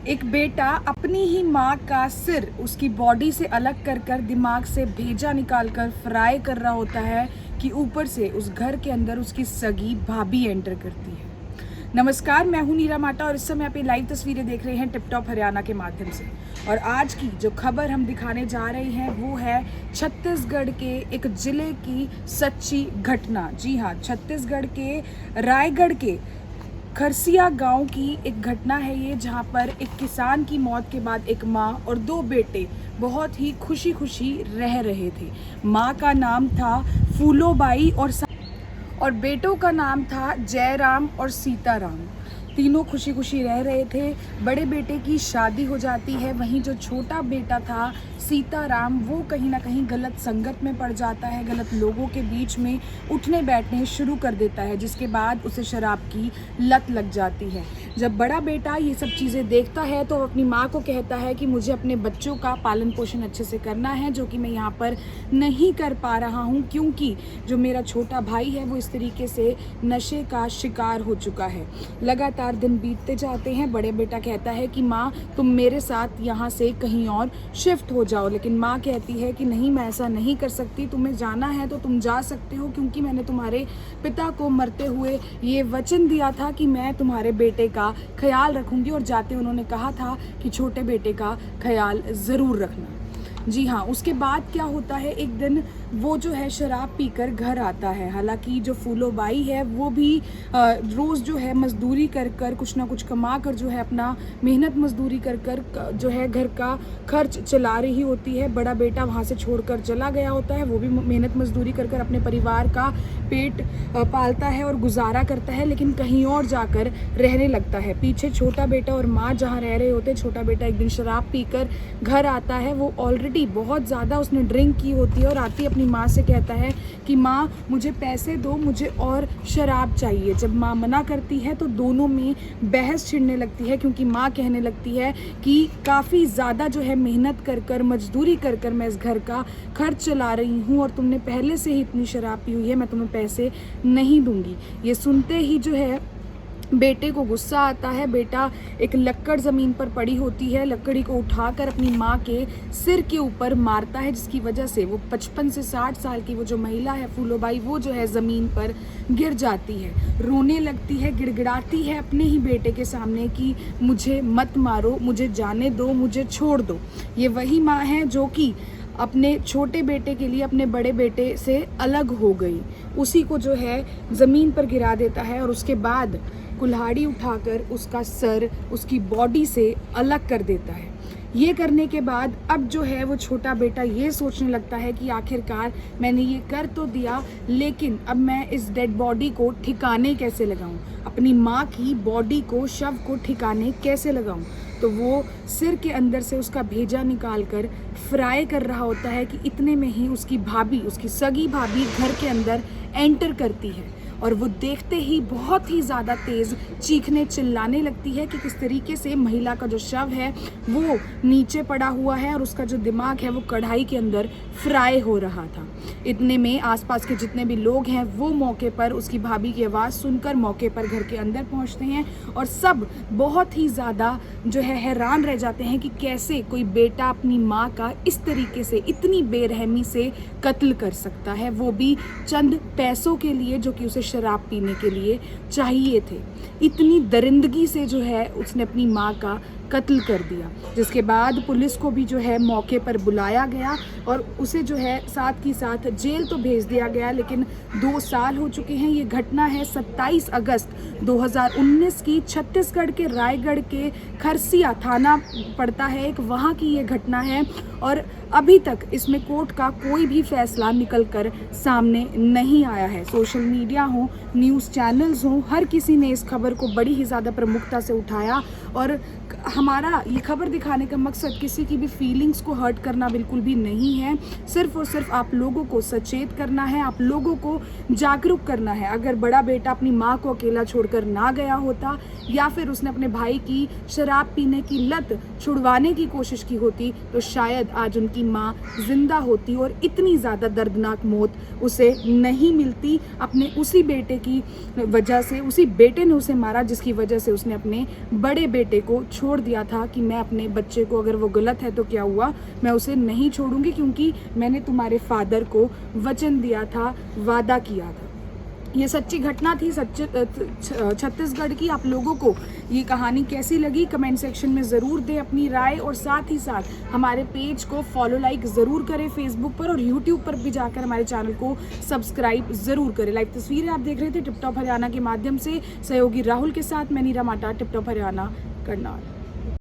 एक बेटा अपनी ही माँ का सिर उसकी बॉडी से अलग कर कर दिमाग से भेजा निकाल कर फ्राई कर रहा होता है कि ऊपर से उस घर के अंदर उसकी सगी भाभी एंटर करती है। नमस्कार, मैं हूं नीरा माटा और इस समय आप ये लाइव तस्वीरें देख रहे हैं टिप टॉप हरियाणा के माध्यम से। और आज की जो खबर हम दिखाने जा रहे हैं वो है छत्तीसगढ़ के एक जिले की सच्ची घटना। जी हाँ, छत्तीसगढ़ के रायगढ़ के खरसिया गांव की एक घटना है ये, जहां पर एक किसान की मौत के बाद एक माँ और दो बेटे बहुत ही खुशी खुशी रह रहे थे। माँ का नाम था फूलोबाई और बेटों का नाम था जयराम और सीताराम। तीनों खुशी खुशी रह रहे थे। बड़े बेटे की शादी हो जाती है, वहीं जो छोटा बेटा था सीताराम वो कहीं ना कहीं गलत संगत में पड़ जाता है, गलत लोगों के बीच में उठने बैठने शुरू कर देता है, जिसके बाद उसे शराब की लत लग जाती है। जब बड़ा बेटा ये सब चीज़ें देखता है तो अपनी माँ को कहता है कि मुझे अपने बच्चों का पालन पोषण अच्छे से करना है, जो कि मैं यहाँ पर नहीं कर पा रहा हूँ क्योंकि जो मेरा छोटा भाई है वो इस तरीके से नशे का शिकार हो चुका है। लगातार दिन बीतते जाते हैं। बड़े बेटा कहता है कि माँ तुम मेरे साथ यहाँ से कहीं और शिफ्ट हो जाओ, लेकिन माँ कहती है कि नहीं, मैं ऐसा नहीं कर सकती, तुम्हें जाना है तो तुम जा सकते हो क्योंकि मैंने तुम्हारे पिता को मरते हुए ये वचन दिया था कि मैं तुम्हारे बेटे का ख्याल रखूंगी। और जाते उन्होंने कहा था कि छोटे बेटे का ख्याल ज़रूर रखना। जी हाँ, उसके बाद क्या होता है, एक दिन वो जो है शराब पीकर घर आता है। हालांकि जो फूलोबाई है वो भी रोज़ जो है मजदूरी कर कर कुछ ना कुछ कमा कर जो है अपना मेहनत मजदूरी कर कर जो है घर का खर्च चला रही होती है। बड़ा बेटा वहाँ से छोड़कर चला गया होता है, वो भी मेहनत मजदूरी कर कर अपने परिवार का पेट पालता है और गुजारा करता है, लेकिन कहीं और जाकर रहने लगता है। पीछे छोटा बेटा और माँ जहाँ रह रहे होते हैं। छोटा बेटा एक दिन शराब पीकर घर आता है। वो ऑलरेडी बहुत ज़्यादा उसने ड्रिंक की होती है और आती अपनी माँ से कहता है कि माँ मुझे पैसे दो, मुझे और शराब चाहिए। जब माँ मना करती है तो दोनों में बहस छिड़ने लगती है, क्योंकि माँ कहने लगती है कि काफ़ी ज़्यादा जो है मेहनत कर कर मजदूरी कर कर मैं इस घर का खर्च चला रही हूँ और तुमने पहले से ही इतनी शराब पी हुई है, मैं तुम्हें पैसे नहीं दूंगी। ये सुनते ही जो है बेटे को गुस्सा आता है। बेटा एक लक्कड़ ज़मीन पर पड़ी होती है, लकड़ी को उठाकर अपनी माँ के सिर के ऊपर मारता है, जिसकी वजह से वो 55 से 60 साल की वो जो महिला है फूलोबाई वो जो है ज़मीन पर गिर जाती है, रोने लगती है, गिड़गिड़ाती है अपने ही बेटे के सामने कि मुझे मत मारो, मुझे जाने दो, मुझे छोड़ दो। ये वही माँ है जो कि अपने छोटे बेटे के लिए अपने बड़े बेटे से अलग हो गई, उसी को जो है ज़मीन पर गिरा देता है और उसके बाद कुल्हाड़ी उठाकर उसका सर उसकी बॉडी से अलग कर देता है। ये करने के बाद अब जो है वो छोटा बेटा ये सोचने लगता है कि आखिरकार मैंने ये कर तो दिया, लेकिन अब मैं इस डेड बॉडी को ठिकाने कैसे लगाऊं, अपनी माँ की बॉडी को, शव को ठिकाने कैसे लगाऊं। तो वो सिर के अंदर से उसका भेजा निकाल कर फ्राई कर रहा होता है कि इतने में ही उसकी भाभी, उसकी सगी भाभी घर के अंदर एंटर करती है और वो देखते ही बहुत ही ज़्यादा तेज़ चीखने चिल्लाने लगती है कि किस तरीके से महिला का जो शव है वो नीचे पड़ा हुआ है और उसका जो दिमाग है वो कढ़ाई के अंदर फ्राई हो रहा था। इतने में आसपास के जितने भी लोग हैं वो मौके पर उसकी भाभी की आवाज़ सुनकर मौके पर घर के अंदर पहुंचते हैं और सब बहुत ही ज़्यादा जो है हैरान रह जाते हैं कि कैसे कोई बेटा अपनी माँ का इस तरीके से इतनी बेरहमी से कत्ल कर सकता है, वो भी चंद पैसों के लिए जो कि उसे शराब पीने के लिए चाहिए थे। इतनी दरिंदगी से जो है उसने अपनी माँ का कत्ल कर दिया, जिसके बाद पुलिस को भी जो है मौके पर बुलाया गया और उसे जो है साथ ही साथ जेल तो भेज दिया गया, लेकिन 2 साल हो चुके हैं। ये घटना है 27 अगस्त 2019 की, छत्तीसगढ़ के रायगढ़ के खरसिया थाना पड़ता है एक, वहाँ की ये घटना है और अभी तक इसमें कोर्ट का कोई भी फैसला निकल कर सामने नहीं आया है। सोशल मीडिया हो, न्यूज़ चैनल्स हों, हर किसी ने इस खबर को बड़ी ही ज़्यादा प्रमुखता से उठाया और हमारा ये खबर दिखाने का मकसद किसी की भी फीलिंग्स को हर्ट करना बिल्कुल भी नहीं है, सिर्फ और सिर्फ आप लोगों को सचेत करना है, आप लोगों को जागरूक करना है। अगर बड़ा बेटा अपनी माँ को अकेला छोड़कर ना गया होता या फिर उसने अपने भाई की शराब शराब पीने की लत छुड़वाने की कोशिश की होती तो शायद आज उनकी माँ जिंदा होती और इतनी ज़्यादा दर्दनाक मौत उसे नहीं मिलती अपने उसी बेटे की वजह से। उसी बेटे ने उसे मारा जिसकी वजह से उसने अपने बड़े बेटे को छोड़ दिया था कि मैं अपने बच्चे को, अगर वो गलत है तो क्या हुआ, मैं उसे नहीं छोड़ूंगी क्योंकि मैंने तुम्हारे फादर को वचन दिया था, वादा किया था। ये सच्ची घटना थी छत्तीसगढ़ की। आप लोगों को ये कहानी कैसी लगी कमेंट सेक्शन में ज़रूर दें अपनी राय, और साथ ही साथ हमारे पेज को फॉलो लाइक ज़रूर करें फेसबुक पर, और यूट्यूब पर भी जाकर हमारे चैनल को सब्सक्राइब ज़रूर करें। लाइव तस्वीरें आप देख रहे थे टिप टॉप हरियाणा के माध्यम से, सहयोगी राहुल के साथ मैं नीरा माटा, टिप टॉप हरियाणा, करनाल।